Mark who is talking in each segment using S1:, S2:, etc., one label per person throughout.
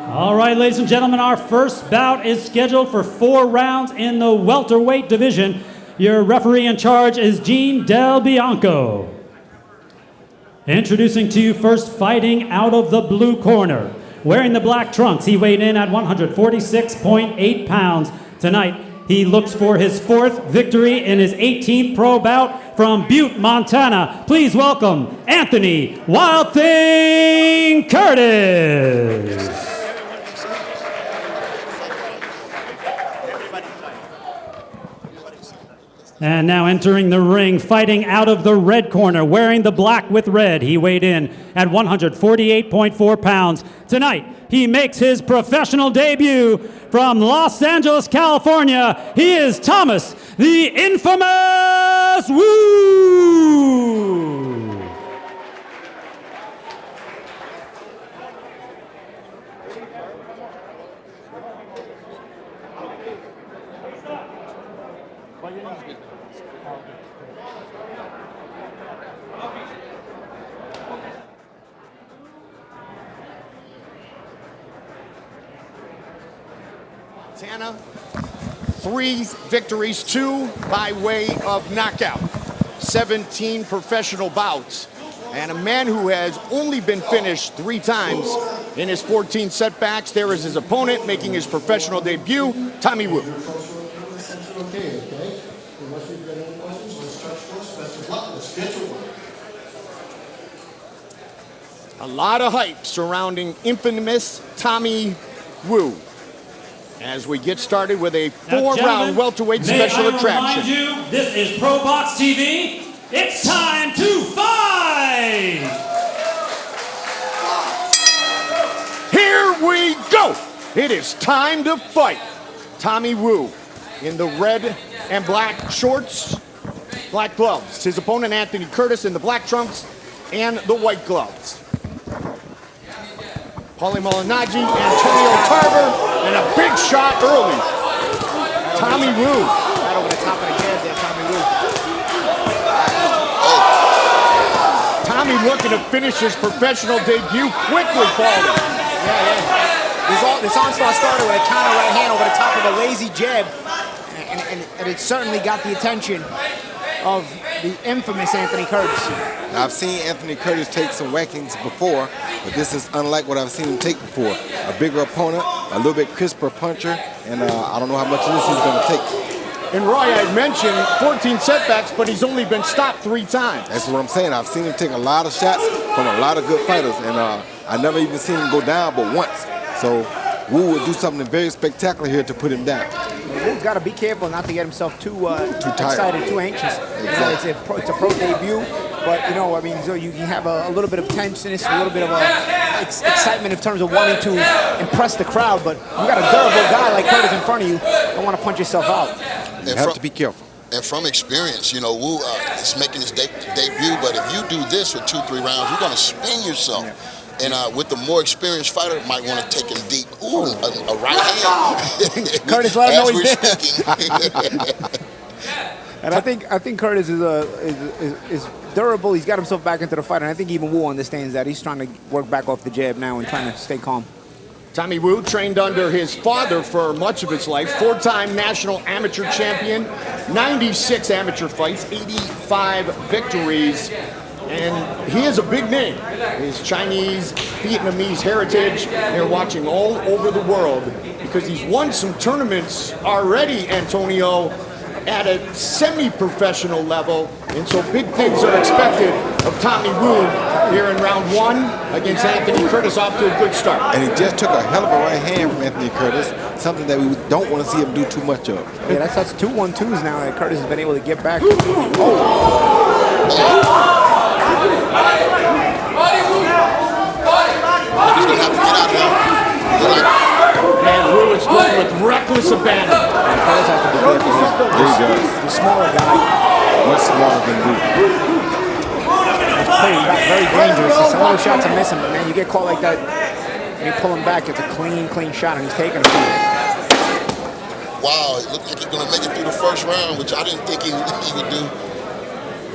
S1: All right, ladies and gentlemen, our first bout is scheduled for 4 rounds in the welterweight division. Your referee in charge is Gene Del Bianco. Introducing to you first, fighting out of the blue corner. Wearing the black trunks, he weighed in at 146.8 pounds. Tonight, he looks for his 4th victory in his 18th pro bout from Butte, Montana. Please welcome Anthony Wild Thing Curtis. And now entering the ring, fighting out of the red corner, wearing the black with red. He weighed in at 148.4 pounds. Tonight, he makes his professional debut from Los Angeles, California. He is Thomas, the infamous Wu!
S2: Montana, 3 victories, 2 by way of knockout, 17 professional bouts, and a man who has only been finished 3 times in his 14 setbacks. There is his opponent making his professional debut, Tommy Wu. A lot of hype surrounding infamous Tommy Wu as we get started with a 4-round welterweight special attraction.
S1: Remind you, this is Pro Box TV. It's time to fight!
S2: Here we go! It is time to fight. Tommy Wu in the red and black shorts, black gloves. His opponent, Anthony Curtis, in the black trunks and the white gloves. Paulie Malignaggi, Antonio Tarver, and a big shot early. Tommy Wu. Right over the top of the head there, Tommy Wu. Tommy looking to finish his professional debut quickly, Paulie.
S3: Yeah. This onslaught started with a counter right hand over the top of a lazy jab, and it certainly got the attention of the infamous Anthony Curtis.
S4: Now, I've seen Anthony Curtis take some whackings before, but this is unlike what I've seen him take before. A bigger opponent, a little bit crisper puncher, and I don't know how much of this he's going to take.
S2: And Roy, I mentioned 14 setbacks, but he's only been stopped 3 times.
S4: That's what I'm saying. I've seen him take a lot of shots from a lot of good fighters, and I never even seen him go down but once. So Wu will do something very spectacular here to put him down.
S3: Wu's got to be careful not to get himself too excited, too anxious.
S4: Exactly.
S3: It's a pro debut, but so you can have a little bit of tenseness, a little bit of excitement in terms of wanting to impress the crowd. But you got a durable guy like Curtis in front of you, don't want to punch yourself out.
S4: You have to be careful.
S5: And from experience, Wu is making his debut, but if you do this for 2-3 rounds, you're going to spin yourself. Yeah. And with the more experienced fighter, might want to take him deep. Ooh, a right hand.
S3: Curtis, let him know he's
S5: there.
S3: And I think Curtis is durable. He's got himself back into the fight, and I think even Wu understands that. He's trying to work back off the jab now and trying to stay calm.
S2: Tommy Wu trained under his father for much of his life, 4-time national amateur champion, 96 amateur fights, 85 victories. And he is a big name. His Chinese, Vietnamese heritage, they're watching all over the world because he's won some tournaments already, Antonio, at a semi-professional level. And so big things are expected of Tommy Wu here in round 1 against Anthony Curtis, off to a good start.
S4: And he just took a hell of a right hand from Anthony Curtis, something that we don't want to see him do too much of.
S3: Yeah, that's 2 1-2s now that Curtis has been able to get back.
S5: He's going to have to get out here.
S2: And Wu is going with reckless abandon.
S3: Curtis has to be careful.
S4: There he goes.
S3: The smaller guy.
S4: Much smaller than Wu.
S3: That's pulling back, very dangerous. Some of those shots are missing, but man, you get caught like that and you pull him back, it's a clean shot, and he's taking it.
S5: Wow, it looked like he's going to make it through the first round, which I didn't think he would do.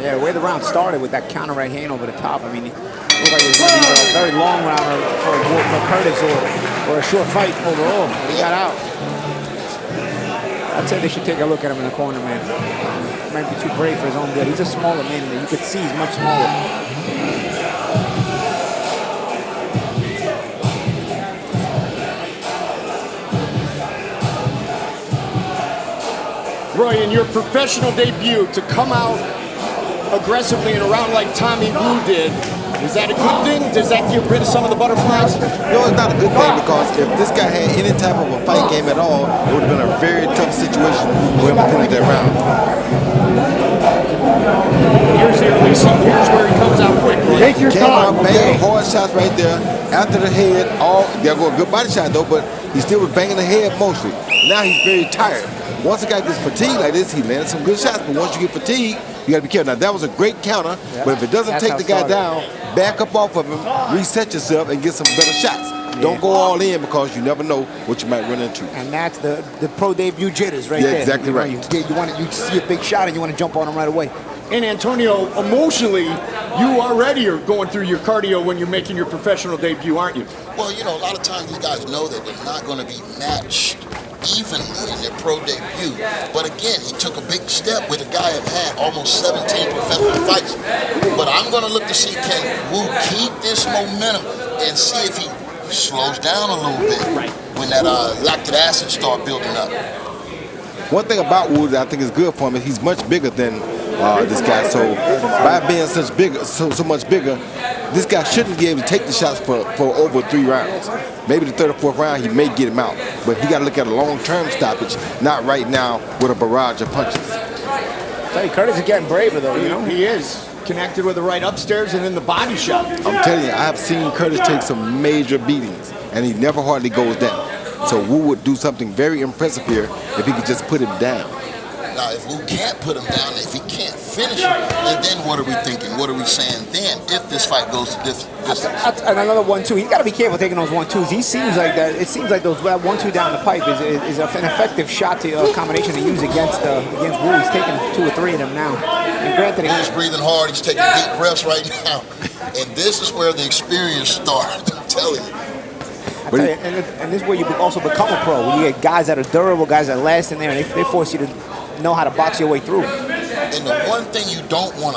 S3: Yeah, the way the round started with that counter right hand over the top, it looked like it was going to be a very long round for Curtis. for a short fight overall. But he got out. I'd say they should take a look at him in the corner, man. He might be too brave for his own good. He's a smaller man that you could see he's much smaller.
S2: Roy, in your professional debut, to come out aggressively in a round like Tommy Wu did, is that a good thing? Does that get rid of some of the butterflies?
S4: No, it's not a good thing because if this guy had any type of a fight game at all, it would have been a very tough situation for him to finish that round.
S2: Here's the release. Here's where he comes out quick.
S3: Take your
S4: Came
S3: time.
S4: out banging hard shots right there. After the head, there go a good body shot though, but he still was banging the head mostly. Now he's very tired. Once a guy gets fatigued like this, he lands some good shots, but once you get fatigued, you gotta be careful. Now that was a great counter, but if it doesn't
S3: That's
S4: take
S3: how
S4: the
S3: it
S4: guy
S3: started.
S4: down, back up off of him, reset yourself, and get some better shots. Don't go all in because you never know what you might run into.
S3: And that's the pro debut jitters right
S4: Yeah,
S3: there.
S4: exactly
S3: You know,
S4: right.
S3: You see a big shot and you want to jump on him right away.
S2: And Antonio, emotionally, you already are going through your cardio when you're making your professional debut, aren't you?
S5: Well, you know, a lot of times these guys know that they're not going to be matched evenly in their pro debut. But again, he took a big step with a guy that had almost 17 professional fights. But I'm going to look to see, can Wu keep this momentum and see if he slows down a little bit when that lactic acid start building up.
S4: One thing about Wu that I think is good for him is he's much bigger than this guy. So by being so much bigger, this guy shouldn't be able to take the shots for over 3 rounds. Maybe the third or fourth round he may get him out, but he got to look at a long-term stoppage, not right now with a barrage of punches.
S3: Tell you, Curtis is getting braver though. You know,
S2: He is connected with the right upstairs and then the body shot.
S4: I'm telling you, I have seen Curtis take some major beatings, and he never hardly goes down. So Wu would do something very impressive here if he could just put him down.
S5: Now, if Wu can't put him down, if he can't finish him, and then what are we thinking? What are we saying then if this fight goes to distance?
S3: and another 1-2. He's got to be careful taking those 1-2s. He seems like that. It seems like those 1-2 down the pipe is an effective shot to combination to use against Wu. He's taking 2 or 3 of them now. And granted,
S5: He's breathing hard. He's taking deep breaths right now. And this is where the experience starts. I'm telling you.
S3: I tell you, and this is where you also become a pro. When you get guys that are durable, guys that last in there, and they force you to know how to box your way through.
S5: And the one thing you don't want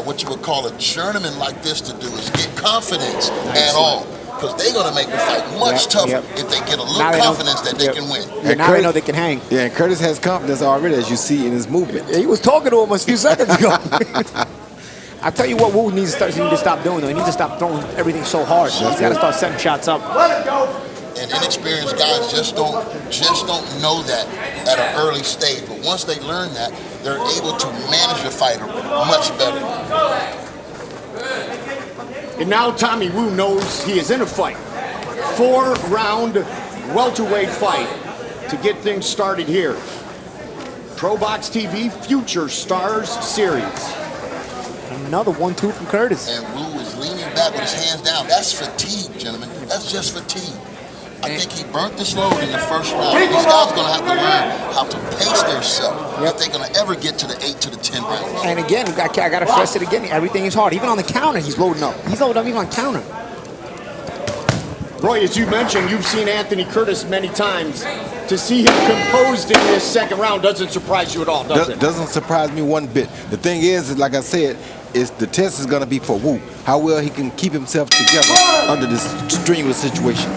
S5: what you would call a journeyman like this to do is get confidence at all. Because they're going to make the fight much tougher if they get a little confidence that they can win.
S3: And now they know they can hang.
S4: Yeah, and Curtis has confidence already, as you see in his movement.
S3: He was talking to him a few seconds ago. I tell you what, Wu needs to stop doing though. He needs to stop throwing everything so hard. He's got to start setting shots up.
S5: And inexperienced guys just don't know that at an early stage. But once they learn that, they're able to manage the fighter much better.
S2: And now Tommy Wu knows he is in a fight. 4-round welterweight fight to get things started here. ProBox TV Future Stars Series.
S3: Another 1-2 from Curtis.
S5: And Wu is leaning back with his hands down. That's fatigue, gentlemen. That's just fatigue. I think he burnt this load in the first round. These guys are going to have to learn how to pace themselves if they're going to ever get to the 8 to the 10 rounds.
S3: And again, I got to stress it again. Everything is hard. Even on the counter, he's loading up. He's loading up even on counter.
S2: Roy, as you mentioned, you've seen Anthony Curtis many times. To see him composed in this second round doesn't surprise you at all, does it?
S4: Doesn't surprise me one bit. The thing is like I said, the test is going to be for Wu. How well he can keep himself together under this strenuous situation.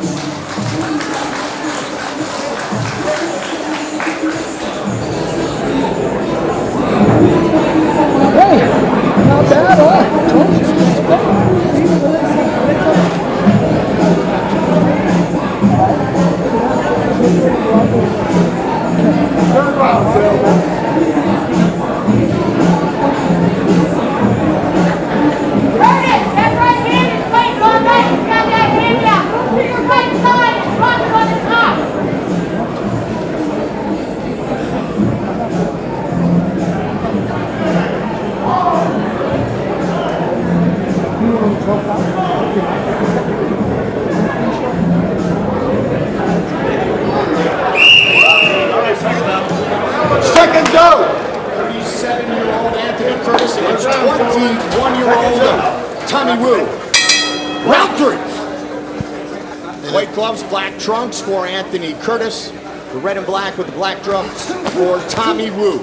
S2: White gloves, black trunks for Anthony Curtis. The red and black with the black trunks for Tommy Wu.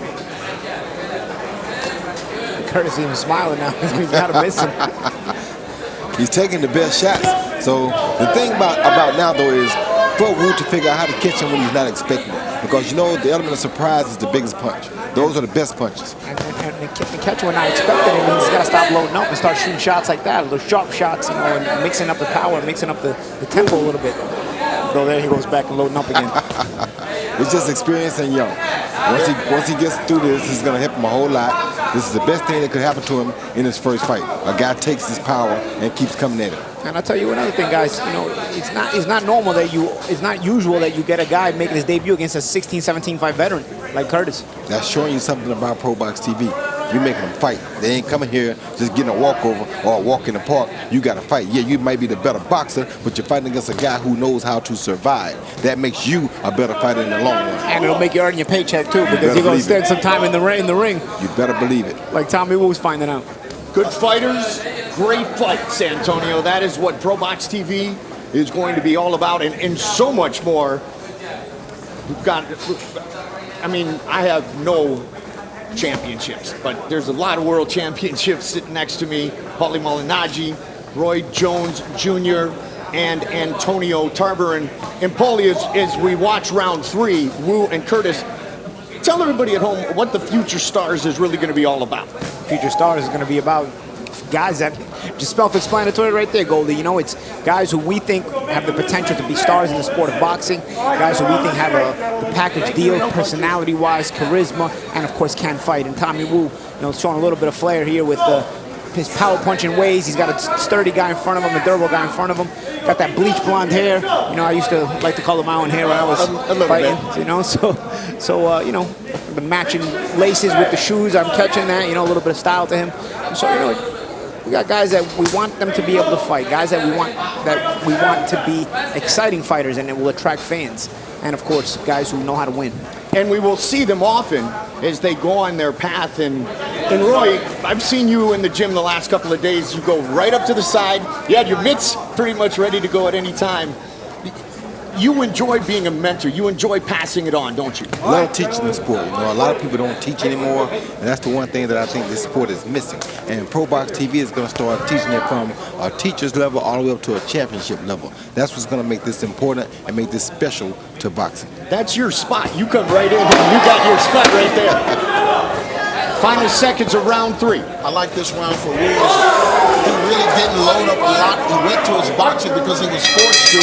S3: Curtis even smiling now. He's got to miss him.
S4: He's taking the best shots. So the thing about now though is for Wu to figure out how to catch him when he's not expecting it. Because you know the element of surprise is the biggest punch. Those are the best punches.
S3: And catch when not expecting it, he's got to stop loading up and start shooting shots like that. Those sharp shots, you know, and mixing up the power, mixing up the tempo a little bit. So there he goes back and loading up again.
S4: It's just experience and young. Once he gets through this, it's going to help him a whole lot. This is the best thing that could happen to him in his first fight. A guy takes his power and keeps coming at him.
S3: And I'll tell you another thing, guys. You know, it's not normal that it's not usual that you get a guy making his debut against a 16, 17 fight veteran like Curtis.
S4: That's showing you something about Pro Box TV. You making them fight. They ain't coming here just getting a walkover or a walk in the park. You got to fight. Yeah, you might be the better boxer, but you're fighting against a guy who knows how to survive. That makes you a better fighter in the long run.
S3: And it'll make you earn your paycheck too, because you're going to spend some time in the ring.
S4: You better believe it.
S3: Like Tommy Wu was finding out.
S2: Good fighters, great fights, Antonio. That is what Pro Box TV is going to be all about, and so much more. We've got, I mean, I have no championships, but there's a lot of world championships sitting next to me. Paulie Malignaggi, Roy Jones Jr., and Antonio Tarver. And Paulie, as we watch round 3, Wu and Curtis, tell everybody at home what the Future Stars is really going to be all about.
S3: Future Stars is going to be about guys that, just self-explanatory right there, Goldie. You know, it's guys who we think have the potential to be stars in the sport of boxing, guys who we think have the package deal, personality-wise, charisma, and of course can fight. And Tommy Wu, you know, showing a little bit of flair here with his power punching ways. He's got a sturdy guy in front of him, a durable guy in front of him. Got that bleach blonde hair. You know, I used to like to color my own hair when I was fighting. Bit. You know, so you know, the matching laces with the shoes. I'm catching that. You know, a little bit of style to him. So you know, we got guys that we want them to be able to fight. Guys that we want to be exciting fighters, and it will attract fans. And of course, guys who know how to win.
S2: And we will see them often as they go on their path. And Roy, I've seen you in the gym the last couple of days. You go right up to the side. You had your mitts pretty much ready to go at any time. You enjoy being a mentor. You enjoy passing it on, don't you?
S4: I love teaching the sport. You know, a lot of people don't teach anymore, and that's the one thing that I think this sport is missing. And Pro Box TV is going to start teaching it from a teacher's level all the way up to a championship level. That's what's going to make this important and make this special to boxing.
S2: That's your spot. You come right in and you got your spot right there. Final seconds of round 3.
S5: I like this round for Wu. He really didn't load up a lot. He went to his boxing because he was forced to.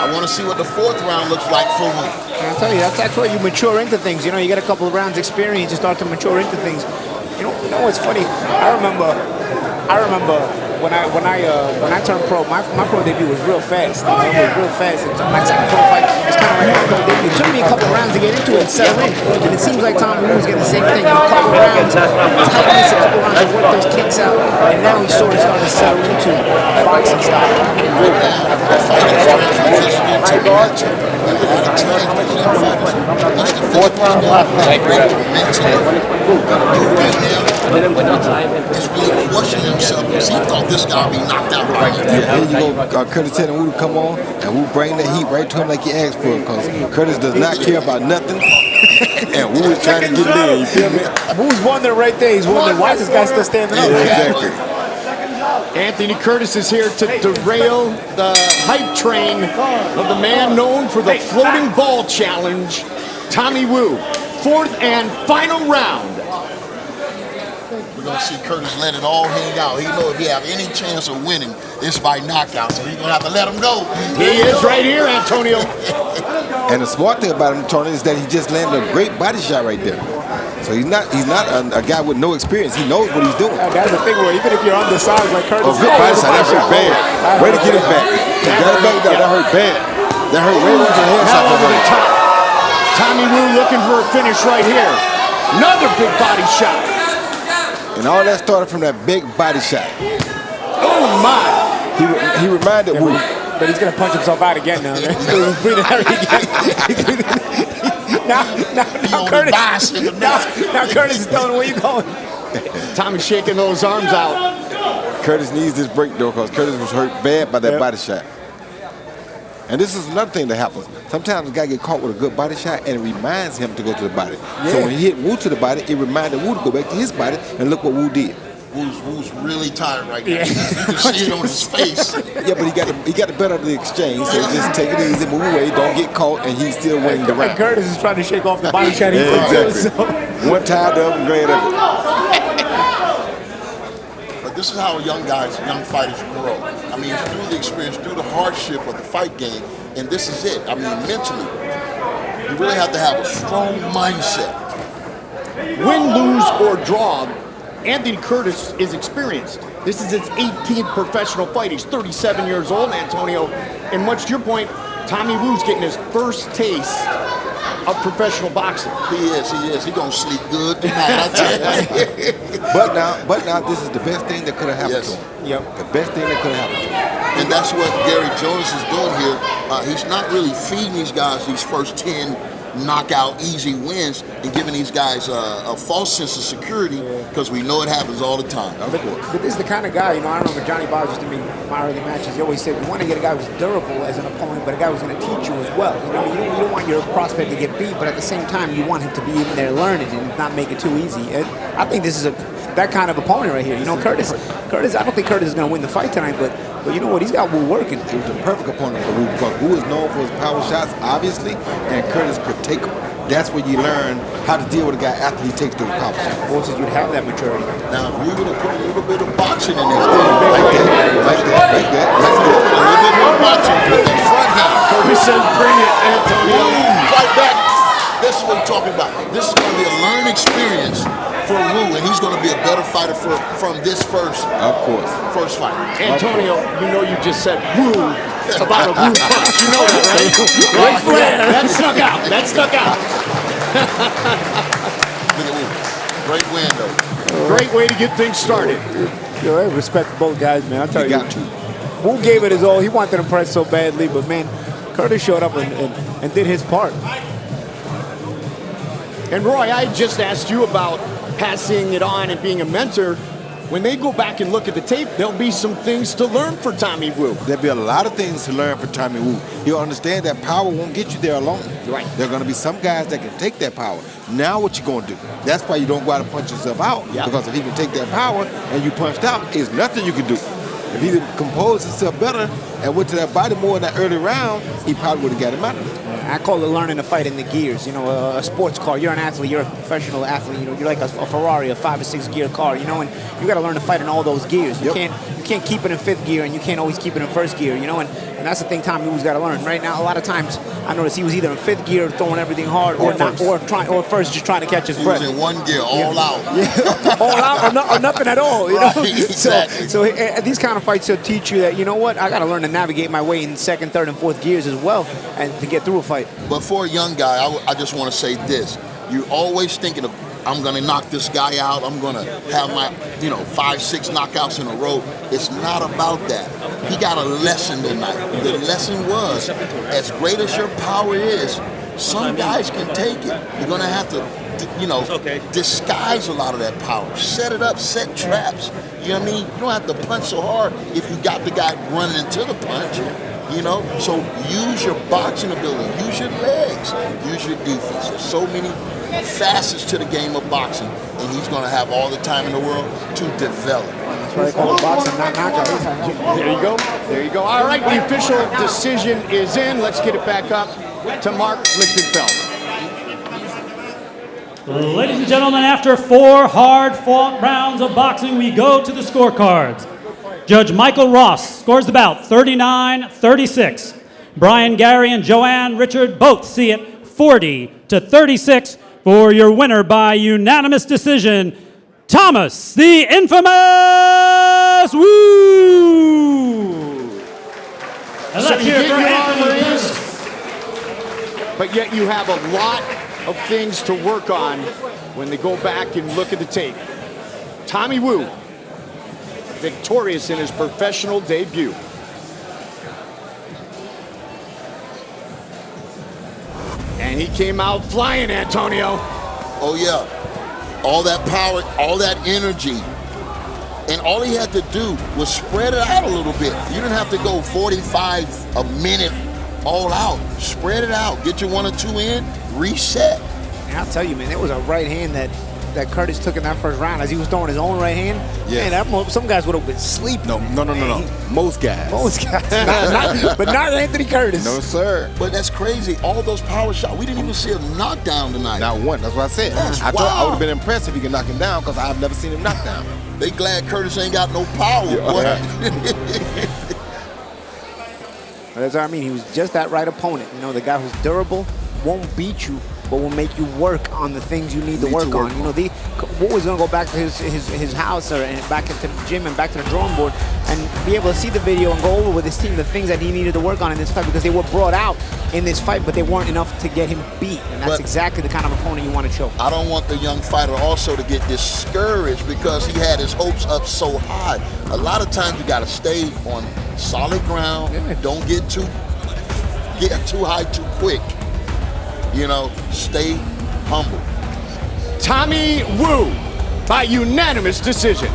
S5: I want to see what the 4th round looks like for Wu.
S3: I'll tell you, that's where you mature into things. You know, you get a couple of rounds experience, you start to mature into things. You know what's funny? I remember when I turned pro, my pro debut was real fast. You know, it was real fast. My second pro fight was kind of like my pro debut. It took me a couple of rounds to get into it and settle in. And it seems like Tommy Wu was getting the same thing. A couple of rounds, tightness, a couple of rounds to work those kicks out. And now he's sort of starting to settle into boxing style.
S5: Right now, the fight is transitioning to mental. And a lot of times with young fighters, that's the 4th round. Mentally, right now, he's really pushing himself because he thought this guy would be knocked out right now.
S4: Yeah, here you go. Curtis telling Wu to come on, and Wu bring the heat right to him like he asked for, because Curtis does not care about nothing. And Wu is trying to get it in, you feel me?
S3: Wu's wondering right there. He's wondering, why is this guy still standing up?
S4: Yeah, exactly.
S2: Anthony Curtis is here to derail the hype train of the man known for the floating ball challenge, Tommy Wu. 4th and final round.
S5: We're going to see Curtis let it all hang out. He knows if he have any chance of winning, it's by knockout. So he's going to have to let him go.
S2: He is right here, Antonio.
S4: And the smart thing about him, Tony, is that he just landed a great body shot right there. So he's not a guy with no experience. He knows what he's doing.
S3: That's the thing where even if you're undersized like Curtis,
S4: good body shot. That hurt bad. Way to get it back. He got it back down. That hurt bad. That hurt way more than a headshot.
S2: Now over the top. Tommy Wu looking for a finish right here. Another big body shot.
S4: And all that started from that big body shot.
S2: Oh my!
S4: He reminded Wu.
S3: But he's gonna punch himself out again now. He's breathing heavy again. Now Curtis. Now Curtis is telling him where you going.
S2: Tommy's shaking those arms out.
S4: Curtis needs this break though, because Curtis was hurt bad by that body shot. And this is another thing that happens. Sometimes the guy get caught with a good body shot, and it reminds him to go to the body. So when he hit Wu to the body, it reminded Wu to go back to his body, and look what Wu did.
S5: Wu's really tired right now. You can see it on his face.
S4: Yeah, but he got the better of the exchange. So just take it easy, move away, don't get caught, and he's still winning the round.
S3: Curtis is trying to shake off the body shot.
S4: Exactly. One tired of him, glad of it.
S5: But this is how young fighters grow. I mean, it's through the experience, through the hardship of the fight game, and this is it. I mean, mentally, you really have to have a strong mindset.
S2: Win, lose, or draw, Anthony Curtis is experienced. This is his 18th professional fight. He's 37 years old, Antonio. And much to your point, Tommy Wu's getting his first taste of professional boxing.
S5: He is. He gonna sleep good tonight, I tell you.
S4: But now, this is the best thing that could have happened to him.
S3: Yep.
S4: The best thing that could have happened to him.
S5: And that's what Gary Jonas is doing here. He's not really feeding these guys these first 10 knockout easy wins and giving these guys a false sense of security, because we know it happens all the time.
S3: But this is the kind of guy, I remember Johnny Bars used to be my early matches. He always said, you want to get a guy who's durable as an opponent, but a guy who's going to teach you as well. You don't want your prospect to get beat, but at the same time, you want him to be in there learning and not make it too easy. And I think this is that kind of opponent right here. Curtis, I don't think Curtis is going to win the fight tonight, but you know what? He's got Wu working.
S4: It was the perfect opponent for Wu, because Wu is known for his power shots, obviously, and Curtis could take them. That's where you learn how to deal with a guy after he takes those power shots.
S3: Forces you to have that maturity.
S5: Now, if we would have put a little bit of boxing in there,
S4: Like that. Let's go.
S5: a little bit more boxing with that front hand.
S2: Curtis says, bring it, Antonio.
S5: Right back. This is what we're talking about. This is going to be a learning experience for Wu, and he's going to be a better fighter from this first fight.
S2: Antonio, you just said woo about a woo punch. You know that, right? That snuck out.
S5: Look at Wu. Great win, though.
S2: Great way to get things started.
S3: I respect both guys, man. I'll tell you.
S4: got to.
S3: Wu gave it his all. He wanted to impress so badly, but man, Curtis showed up and did his part.
S2: And Roy, I just asked you about passing it on and being a mentor. When they go back and look at the tape, there'll be some things to learn for Tommy Wu.
S4: There'll be a lot of things to learn for Tommy Wu. He'll understand that power won't get you there alone.
S2: Right.
S4: There are going to be some guys that can take that power. Now what you going to do? That's why you don't go out and punch yourself out.
S2: Yeah.
S4: Because if he can take that power and you punched out, there's nothing you can do. If he composed himself better and went to that body more in that early round, he probably would have got him out of it.
S3: I call it learning to fight in the gears. A sports car. You're an athlete. You're a professional athlete. You're like a Ferrari, a 5 or 6 gear car. And you got to learn to fight in all those gears. You can't keep it in 5th gear, and you can't always keep it in 1st gear. And that's the thing Tommy Wu's got to learn. Right now, a lot of times I notice he was either in 5th gear throwing everything hard, or first just trying to catch his breath.
S5: He was in 1 gear, all out.
S3: Yeah, all out or nothing at all.
S5: Right, exactly.
S3: So these kind of fights will teach you that, I got to learn to navigate my way in 2nd, 3rd, and 4th gears as well, and to get through a fight.
S5: But for a young guy, I just want to say this. You're always thinking of, I'm going to knock this guy out. I'm going to have my, 5, 6 knockouts in a row. It's not about that. He got a lesson tonight. The lesson was, as great as your power is, some guys can take it. You're going to have to, disguise a lot of that power. Set it up, set traps. You know what I mean? You don't have to punch so hard if you got the guy running into the punch. So use your boxing ability, use your legs, use your defense. There's so many facets to the game of boxing, and he's going to have all the time in the world to develop.
S3: That's why they call it boxing, not knockout.
S2: There you go. All right, the official decision is in. Let's get it back up to Mark Lichtenfeld.
S1: Ladies and gentlemen, after 4 hard-fought rounds of boxing, we go to the scorecards. Judge Michael Ross scores the bout 39-36. Brian Gary and Joanne Richard both see it 40-36 for your winner by unanimous decision, Thomas the Infamous Wu. And
S2: So
S1: let's
S2: you
S1: hear it
S2: get
S1: for
S2: your
S1: Anthony
S2: armor
S1: Wu.
S2: but yet you have a lot of things to work on when they go back and look at the tape. Tommy Wu, victorious in his professional debut. And he came out flying, Antonio.
S5: Oh, yeah. All that power, all that energy. And all he had to do was spread it out a little bit. You didn't have to go 45 a minute all out. Spread it out. Get your 1 or 2 in. Reset.
S3: And I'll tell you, man, there was a right hand that Curtis took in that first round as he was throwing his own right hand.
S4: Yes.
S3: Man, some guys would have been sleeping.
S4: No. Most guys.
S3: Most guys. But not Anthony Curtis.
S4: No, sir.
S5: But that's crazy. All those power shots. We didn't even see a knockdown tonight.
S4: Not one. That's what I said.
S5: That's
S4: I would
S5: wild.
S4: have been impressed if he could knock him down because I've never seen him knock down.
S5: They glad Curtis ain't got no power. Boy.
S3: That's what I mean. He was just that right opponent. You know, the guy who's durable, won't beat you, but will make you work on the things you need to work on. You know, Wu was going to go back to his house and back into the gym and back to the drawing board and be able to see the video and go over with his team the things that he needed to work on in this fight, because they were brought out in this fight, but they weren't enough to get him beat. And that's exactly the kind of opponent you want to choke.
S5: I don't want the young fighter also to get discouraged because he had his hopes up so high. A lot of times you got to stay on solid ground.
S3: Yeah.
S5: Don't get too high too quick. You know, stay humble.
S2: Tommy Wu by unanimous decision.